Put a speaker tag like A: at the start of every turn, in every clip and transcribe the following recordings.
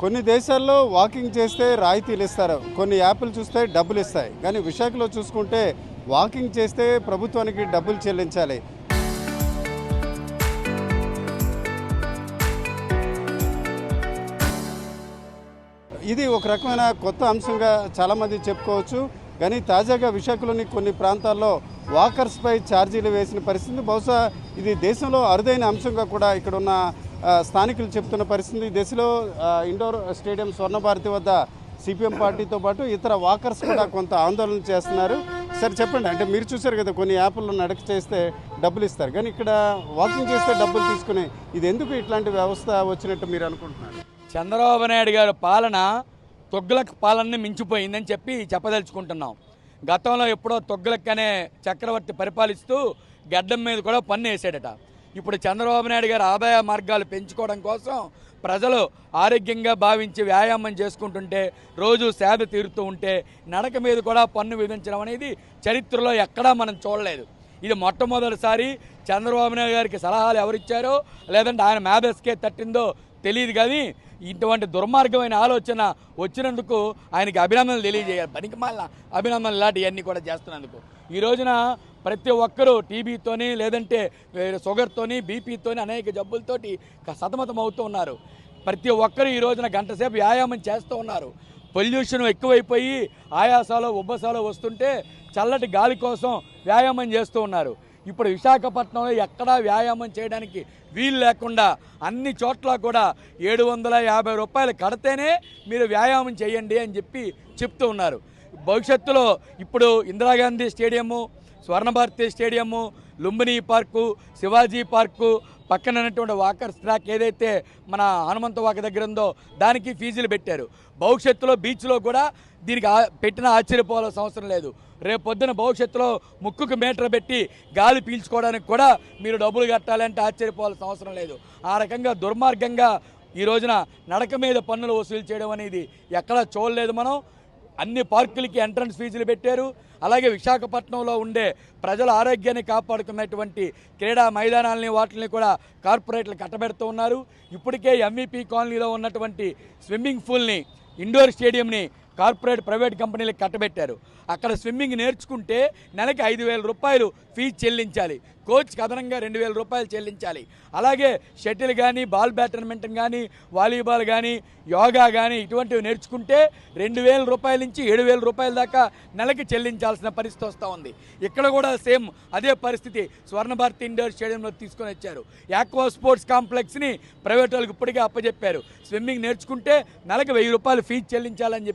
A: కొన్ని దేశాల్లో వాకింగ్ చేస్తే రాయితీలు ఇస్తారు, కొన్ని యాప్లు చూస్తే డబ్బులు ఇస్తాయి. కానీ విశాఖలో చూసుకుంటే వాకింగ్ చేస్తే ప్రభుత్వానికి డబ్బులు చెల్లించాలి. ఇది ఒక రకమైన కొత్త అంశంగా చాలామంది చెప్పుకోవచ్చు. కానీ తాజాగా విశాఖలోని కొన్ని ప్రాంతాల్లో వాకర్స్పై ఛార్జీలు వేసిన పరిస్థితి బహుశా ఇది దేశంలో అరుదైన అంశంగా కూడా ఇక్కడ ఉన్న స్థానికులు చెప్తున్న పరిస్థితి. దేశంలో ఇండోర్ స్టేడియం స్వర్ణభారతి వద్ద సిపిఎం పార్టీతో పాటు ఇతర వాకర్స్ కూడా కొంత ఆందోళన చేస్తున్నారు. సరే చెప్పండి, అంటే మీరు చూశారు కదా కొన్ని యాప్ల్లో నడక చేస్తే డబ్బులు ఇస్తారు, కానీ ఇక్కడ వాకింగ్ చేస్తే డబ్బులు తీసుకుని ఇది ఎందుకు ఇట్లాంటి వ్యవస్థ వచ్చినట్టు మీరు అనుకుంటున్నారు?
B: చంద్రబాబు నాయుడు గారి పాలన తొగ్గులక్ పాలనని మించిపోయిందని చెప్పదలుచుకుంటున్నాం. గతంలో ఎప్పుడో తొగ్గులక్ అనే చక్రవర్తి పరిపాలిస్తూ గడ్డం మీద కూడా పన్ను వేసాడట. ఇప్పుడు చంద్రబాబు నాయుడు గారు ఆదాయ మార్గాలు పెంచుకోవడం కోసం ప్రజలు ఆరోగ్యంగా భావించి వ్యాయామం చేసుకుంటుంటే, రోజు సేద తీరుతూ ఉంటే నడక మీద కూడా పన్ను విధించడం అనేది చరిత్రలో ఎక్కడా మనం చూడలేదు. ఇది మొట్టమొదటిసారి చంద్రబాబు నాయుడు గారికి సలహాలు ఎవరిచ్చారో లేదంటే ఆయన మేధస్కే తట్టిందో తెలియదు, కానీ ఇటువంటి దుర్మార్గమైన ఆలోచన వచ్చినందుకు ఆయనకి అభినందనలు తెలియజేయాలి. పనికిమాలిన అభినందనలు ఇలాంటివన్నీ కూడా చేస్తున్నందుకు. ఈ రోజున ప్రతి ఒక్కరూ టీబీతోని లేదంటే షుగర్తోని బీపీతోని అనేక జబ్బులతోటి సతమతం అవుతూ ఉన్నారు. ప్రతి ఒక్కరూ ఈ రోజున గంట సేపు వ్యాయామం చేస్తూ ఉన్నారు. పొల్యూషన్ ఎక్కువైపోయి ఆయాసాలు ఉబ్బసాలు వస్తుంటే చల్లటి గాలి కోసం వ్యాయామం చేస్తూ ఉన్నారు. ఇప్పుడు విశాఖపట్నంలో ఎక్కడా వ్యాయామం చేయడానికి వీలు లేకుండా అన్ని చోట్ల కూడా 750 రూపాయలు కడితేనే మీరు వ్యాయామం చేయండి అని చెప్తూ ఉన్నారు. భవిష్యత్తులో ఇప్పుడు Indira Gandhi stadium, Swarnabharathi stadium, Lumbini park, Shivaji park పక్కన ఉన్నటువంటి వాకర్స్ ట్రాక్ ఏదైతే మన హనుమంతవాక దగ్గర ఉందో దానికి ఫీజులు పెట్టారు. భవిష్యత్తులో బీచ్లో కూడా దీనికి పెట్టిన ఆశ్చర్యపోవాల్సిన అవసరం లేదు. రేపు పొద్దున భవిష్యత్తులో ముక్కుకు మీటర్ పెట్టి గాలి పీల్చుకోవడానికి కూడా మీరు డబ్బులు కట్టాలంటే ఆశ్చర్యపోవాల్సిన అవసరం లేదు. ఆ రకంగా దుర్మార్గంగా ఈ రోజున నడక మీద పన్నులు వసూలు చేయడం అనేది ఎక్కడా చూడలేదు మనం. అన్ని పార్కులకి ఎంట్రన్స్ ఫీజులు పెట్టారు. అలాగే విశాఖపట్నంలో ఉండే ప్రజల ఆరోగ్యాన్ని కాపాడుకున్నటువంటి క్రీడా మైదానాలని వాటిని కూడా కార్పొరేట్లు కట్టబెడుతూ ఉన్నారు. ఇప్పటికే ఎంవీపీ కాలనీలో ఉన్నటువంటి స్విమ్మింగ్ పూల్ని, ఇండోర్ స్టేడియంని కార్పొరేట్ ప్రైవేట్ కంపెనీలకు కట్టబెట్టారు. అక్కడ స్విమ్మింగ్ నేర్చుకుంటే నెలకి 5,000 రూపాయలు ఫీజు చెల్లించాలి, కోచ్కి అదనంగా 2,000 రూపాయలు చెల్లించాలి. అలాగే షటిల్ కానీ, బాల్ బ్యాడ్మింటన్ కానీ, వాలీబాల్ కానీ, యోగా కానీ ఇటువంటివి నేర్చుకుంటే 2,000 రూపాయల నుంచి 7,000 రూపాయల దాకా నెలకి చెల్లించాల్సిన పరిస్థితి వస్తూ ఉంది. ఇక్కడ కూడా సేమ్ అదే పరిస్థితి స్వర్ణభారతి ఇండోర్ స్టేడియంలో తీసుకొని వచ్చారు. యాక్వా స్పోర్ట్స్ కాంప్లెక్స్ని ప్రైవేట్ వాళ్ళకి ఇప్పటికే అప్పచెప్పారు. స్విమ్మింగ్ నేర్చుకుంటే నెలకు 1,000 రూపాయలు ఫీజు చెల్లించాలని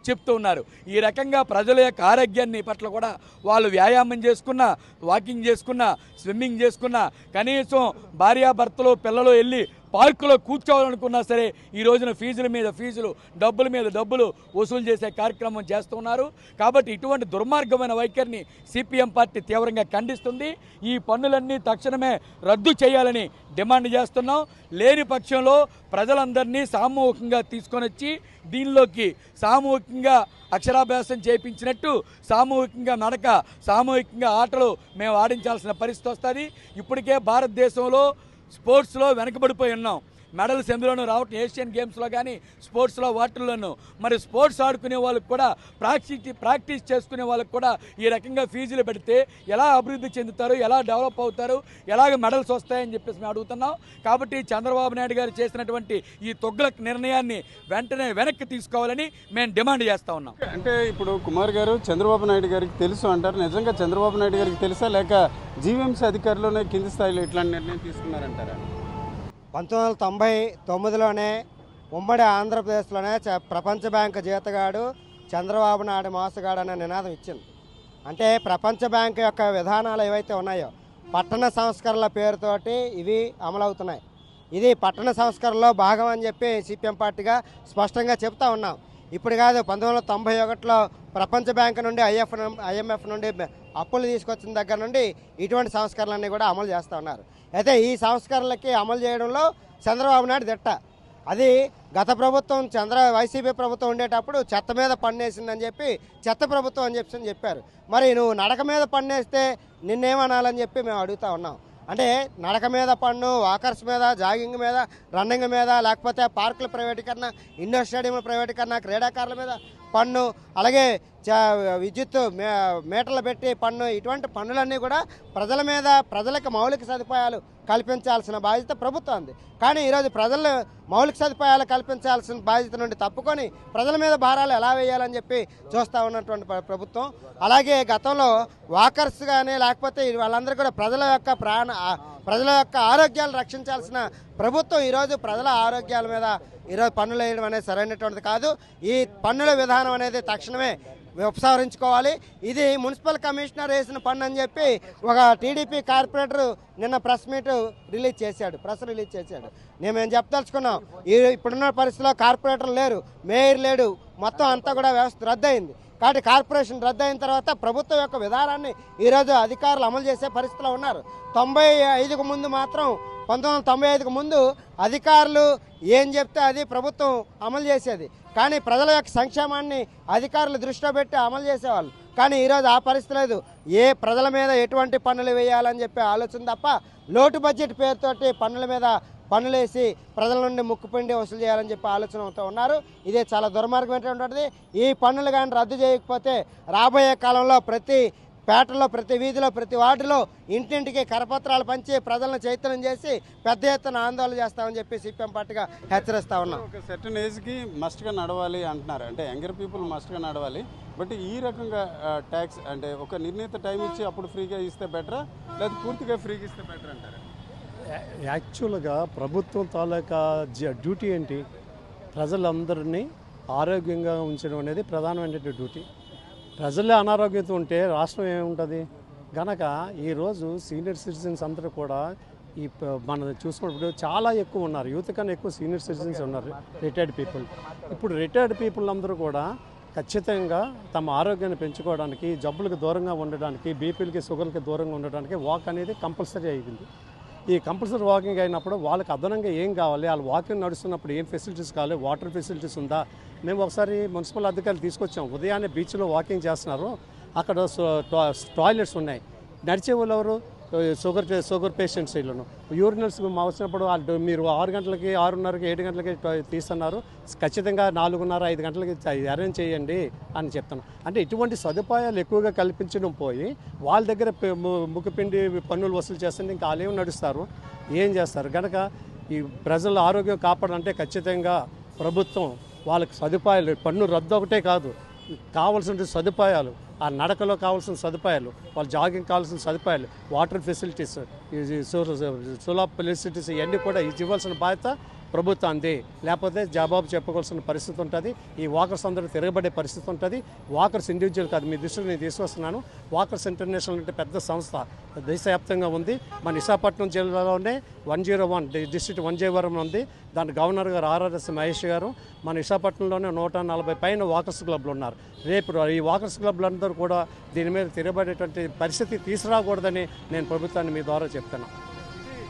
B: చెప్తూ ఉన్నారు. ఈ రకంగా ప్రజల యొక్క ఆరోగ్యాన్ని పట్ల కూడా వాళ్ళు వ్యాయామం చేసుకున్నా, వాకింగ్ చేసుకున్నా, స్విమ్మింగ్ చేసుకున్నా, కనీసం భార్యాభర్తలు పిల్లలు వెళ్ళి పార్కులో కూర్చోవాలనుకున్నా సరే ఈ రోజున ఫీజుల మీద ఫీజులు, డబ్బుల మీద డబ్బులు వసూలు చేసే కార్యక్రమం చేస్తున్నారు. కాబట్టి ఇటువంటి దుర్మార్గమైన వైఖరిని సిపిఎం పార్టీ తీవ్రంగా ఖండిస్తుంది. ఈ పన్నులన్నీ తక్షణమే రద్దు చేయాలని డిమాండ్ చేస్తున్నాం. లేని పక్షంలో ప్రజలందరినీ సామూహికంగా తీసుకొని వచ్చి దీనిలోకి సామూహికంగా అక్షరాభ్యాసం చేయించినట్టు సామూహికంగా నడక, సామూహికంగా ఆటలు మేము ఆడించాల్సిన పరిస్థితి వస్తుంది. ఇప్పటికే భారతదేశంలో స్పోర్ట్స్లో వెనకబడిపోయి ఉన్నాం. మెడల్స్ ఎందులోనూ రావటం ఏషియన్ గేమ్స్లో కానీ స్పోర్ట్స్లో వాటిల్లోనూ. మరి స్పోర్ట్స్ ఆడుకునే వాళ్ళకి కూడా ప్రాక్టీస్ చేసుకునే వాళ్ళకి కూడా ఈ రకంగా ఫీజులు పెడితే ఎలా అభివృద్ధి చెందుతారు, ఎలా డెవలప్ అవుతారు, ఎలాగ మెడల్స్ వస్తాయని చెప్పేసి మేము అడుగుతున్నాం. కాబట్టి చంద్రబాబు నాయుడు గారు చేసినటువంటి ఈ తొగ్గులక్ నిర్ణయాన్ని వెంటనే వెనక్కి తీసుకోవాలని మేము డిమాండ్ చేస్తూ ఉన్నాం.
A: అంటే ఇప్పుడు కుమార్ గారు చంద్రబాబు నాయుడు గారికి తెలుసు అంటారు. నిజంగా చంద్రబాబు నాయుడు గారికి తెలుసా, లేక జీవీఎంసీ అధికారులనే కింది స్థాయిలో ఇట్లాంటి నిర్ణయం తీసుకున్నారంటారా?
C: 1999లోనే ఉమ్మడి ఆంధ్రప్రదేశ్లోనే ప్రపంచ బ్యాంకు జీతగాడు చంద్రబాబు నాయుడు మోసగాడు అనే నినాదం ఇచ్చింది. అంటే ప్రపంచ బ్యాంకు యొక్క విధానాలు ఏవైతే ఉన్నాయో పట్టణ సంస్కరణల పేరుతోటి ఇవి అమలవుతున్నాయి. ఇది పట్టణ సంస్కరణలో భాగం అని చెప్పి సిపిఎం పార్టీగా స్పష్టంగా చెప్తా ఉన్నాం. ఇప్పుడు కాదు, 1991లో ప్రపంచ బ్యాంకు నుండి ఐఎంఎఫ్ నుండి అప్పులు తీసుకొచ్చిన దగ్గర నుండి ఇటువంటి సంస్కరణలన్నీ కూడా అమలు చేస్తూ ఉన్నారు. అయితే ఈ సంస్కరణలకి అమలు చేయడంలో చంద్రబాబు నాయుడు దిట్ట. అది గత ప్రభుత్వం వైసీపీ ప్రభుత్వం ఉండేటప్పుడు చెత్త మీద పన్నేసిందని చెప్పి చెత్త ప్రభుత్వం అని చెప్పారు. మరి నువ్వు నడక మీద పన్నేస్తే నిన్నేమనాలని చెప్పి మేము అడుగుతా ఉన్నాం. అంటే నడక మీద పన్ను, వాకర్స్ మీద, జాగింగ్ మీద, రన్నింగ్ మీద, లేకపోతే పార్కుల ప్రైవేటీకరణ, ఇండోర్ స్టేడియంల ప్రైవేటీకరణ, క్రీడాకారుల మీద పన్ను, అలాగే విద్యుత్ మీటర్లు పెట్టి పన్ను, ఇటువంటి పన్నులన్నీ కూడా ప్రజల మీద, ప్రజలకు మౌలిక సదుపాయాలు కల్పించాల్సిన బాధ్యత ప్రభుత్వంది. కానీ ఈరోజు ప్రజలు మౌలిక సదుపాయాలు కల్పించాల్సిన బాధ్యత నుండి తప్పుకొని ప్రజల మీద భారాలు ఎలా వేయాలని చెప్పి చూస్తూ ఉన్నటువంటి ప్రభుత్వం. అలాగే గతంలో వాకర్స్ కానీ లేకపోతే వాళ్ళందరూ కూడా ప్రజల యొక్క ఆరోగ్యాలు రక్షించాల్సిన ప్రభుత్వం ఈరోజు ప్రజల ఆరోగ్యాల మీద ఈరోజు పన్నులు వేయడం అనేది సరైనటువంటిది కాదు. ఈ పన్నుల విధానం అనేది తక్షణమే ఉపసంహరించుకోవాలి. ఇది మున్సిపల్ కమిషనర్ వేసిన పన్ను అని చెప్పి ఒక టీడీపీ కార్పొరేటర్ నిన్న ప్రెస్ రిలీజ్ చేశాడు. మేము చెప్పదలుచుకున్నాం, ఇప్పుడున్న పరిస్థితిలో కార్పొరేటర్ లేరు, మేయర్ లేడు, మొత్తం అంతా కూడా వ్యవస్థ రద్దయింది. కాబట్టి కార్పొరేషన్ రద్దయిన తర్వాత ప్రభుత్వం యొక్క విధానాన్ని ఈరోజు అధికారులు అమలు చేసే పరిస్థితిలో ఉన్నారు. 1995కు ముందు అధికారులు ఏం చెప్తే అది ప్రభుత్వం అమలు చేసేది. కానీ ప్రజల యొక్క సంక్షేమాన్ని అధికారులు దృష్టిలో పెట్టి అమలు చేసేవాళ్ళు. కానీ ఈరోజు ఆ పరిస్థితి లేదు. ప్రజల మీద ఎటువంటి పన్నులు వేయాలని చెప్పి ఆలోచన తప్ప లోటు బడ్జెట్ పేరుతోటి పన్నుల మీద పన్నులేసి ప్రజల నుండి ముక్కుపిండి వసూలు చేయాలని చెప్పి ఆలోచనతో ఉన్నారు. ఇదే చాలా దుర్మార్గమైనటువంటిది. ఈ పన్నులు కానీ రద్దు చేయకపోతే రాబోయే కాలంలో ప్రతి పేటలో, ప్రతి వీధిలో, ప్రతి వార్డులో ఇంటింటికి కరపత్రాలు పంచి ప్రజలను చైతన్యం చేసి పెద్ద ఎత్తున ఆందోళన చేస్తామని చెప్పి సిపిఎం పార్టీగా హెచ్చరిస్తా ఉన్నాం.
A: ఒక సర్టన్ ఏజ్కి మస్ట్గా నడవాలి అంటున్నారు, అంటే యంగర్ పీపుల్ మస్ట్గా నడవాలి. బట్ ఈ రకంగా ట్యాక్స్ అంటే ఒక నిర్ణీత టైం ఇచ్చి అప్పుడు ఫ్రీగా ఇస్తే బెటరా, లేదా పూర్తిగా ఫ్రీగా ఇస్తే బెటర్ అంటారు?
D: యాక్చువల్గా ప్రభుత్వం తాలూకా డ్యూటీ ఏంటి? ప్రజలందరినీ ఆరోగ్యంగా ఉంచడం అనేది ప్రధానమైన డ్యూటీ. ప్రజలే అనారోగ్యంతో ఉంటే రాష్ట్రం ఏముంటుంది? గనక ఈరోజు సీనియర్ సిటిజన్స్ అందరూ కూడా మనం చూసుకున్నప్పుడు చాలా ఎక్కువ ఉన్నారు. యూత్ కన్నా ఎక్కువ సీనియర్ సిటిజన్స్ ఉన్నారు, రిటైర్డ్ పీపుల్. ఇప్పుడు రిటైర్డ్ పీపుల్ అందరూ కూడా ఖచ్చితంగా తమ ఆరోగ్యాన్ని పెంచుకోవడానికి, జబ్బులకు దూరంగా ఉండడానికి, బీపీలకి, షుగర్కి దూరంగా ఉండడానికి వాక్ అనేది కంపల్సరీ అయింది. ఈ కంపల్సరీ వాకింగ్ అయినప్పుడు వాళ్ళకి అదనంగా ఏం కావాలి, వాళ్ళు వాకింగ్ నడుస్తున్నప్పుడు ఏం ఫెసిలిటీస్ కావాలి, వాటర్ ఫెసిలిటీస్ ఉందా? మేము ఒకసారి మున్సిపల్ అధికారులు తీసుకొచ్చాం. ఉదయాన్నే బీచ్లో వాకింగ్ చేస్తున్నారు, అక్కడ టాయిలెట్స్ ఉన్నాయి. నడిచే వాళ్ళు ఎవరు? షుగర్ పేషెంట్స్ వీళ్ళను. యూరినల్స్ వచ్చినప్పుడు మీరు 6 గంటలకి, 6:30కి, 7 గంటలకి తీస్తున్నారు, ఖచ్చితంగా 4:30, 5 గంటలకి అరేంజ్ చేయండి అని చెప్తాను. అంటే ఇటువంటి సదుపాయాలు ఎక్కువగా కల్పించడం పోయి వాళ్ళ దగ్గర ముక్కుపిండి పన్నులు వసూలు చేస్తుంటే ఇంకా వాళ్ళు ఏమి నడుస్తారు, ఏం చేస్తారు? కనుక ఈ ప్రజల ఆరోగ్యం కాపాడాలంటే ఖచ్చితంగా ప్రభుత్వం వాళ్ళకి సదుపాయాలు, పన్ను రద్దు ఒకటే కాదు, కావాల్సిన సదుపాయాలు, ఆ నడకలో కావాల్సిన సదుపాయాలు, వాళ్ళు జాగింగ్ కావాల్సిన సదుపాయాలు, వాటర్ ఫెసిలిటీస్, సోలార్ ఫెసిలిటీస్ ఇవన్నీ కూడా ఇవ్వాల్సిన బాధ్యత ప్రభుత్వానికి. లేకపోతే జవాబు చెప్పుకోవాల్సిన పరిస్థితి ఉంటుంది. ఈ వాకర్స్ అందరూ తిరగబడే పరిస్థితి ఉంటుంది. వాకర్స్ ఇండివిజువల్ కాదు, మీ దృష్టిలో నేను తీసుకొస్తున్నాను. వాకర్స్ ఇంటర్నేషనల్ అంటే పెద్ద సంస్థ, దేశవ్యాప్తంగా ఉంది. మన విశాఖపట్నం జిల్లాలోనే 101 డిస్ట్రిక్ట్ 101 ఉంది. దాని గవర్నర్ గారు ఆర్ఆర్ఎస్ మహేష్ గారు. మన విశాఖపట్నంలోనే 140 పైన వాకర్స్ క్లబ్లు ఉన్నారు. రేపు ఈ వాకర్స్ క్లబ్లందరూ కూడా దీని మీద తిరగబడేటువంటి పరిస్థితి తీసుకురాకూడదని నేను ప్రభుత్వాన్ని మీ ద్వారా చెప్తాను.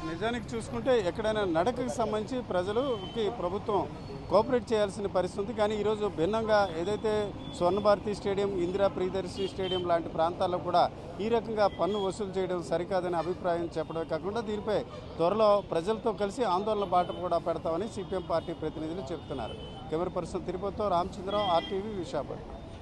A: నిజానికి చూసుకుంటే ఎక్కడైనా నడకకి సంబంధించి ప్రజలకి ప్రభుత్వం కోఆపరేట్ చేయాల్సిన పరిస్థితి ఉంది. కానీ ఈరోజు భిన్నంగా ఏదైతే స్వర్ణభారతి స్టేడియం, ఇందిరా ప్రియదర్శిని స్టేడియం లాంటి ప్రాంతాల్లో కూడా ఈ రకంగా పన్ను వసూలు చేయడం సరికాదనే అభిప్రాయం చెప్పడమే కాకుండా దీనిపై త్వరలో ప్రజలతో కలిసి ఆందోళన బాట కూడా పెడతామని సిపిఎం పార్టీ ప్రతినిధులు చెబుతున్నారు. కెమెరా పర్సన్ తిరుపతితో రామచంద్రం, RTV, విశాఖపట్నం.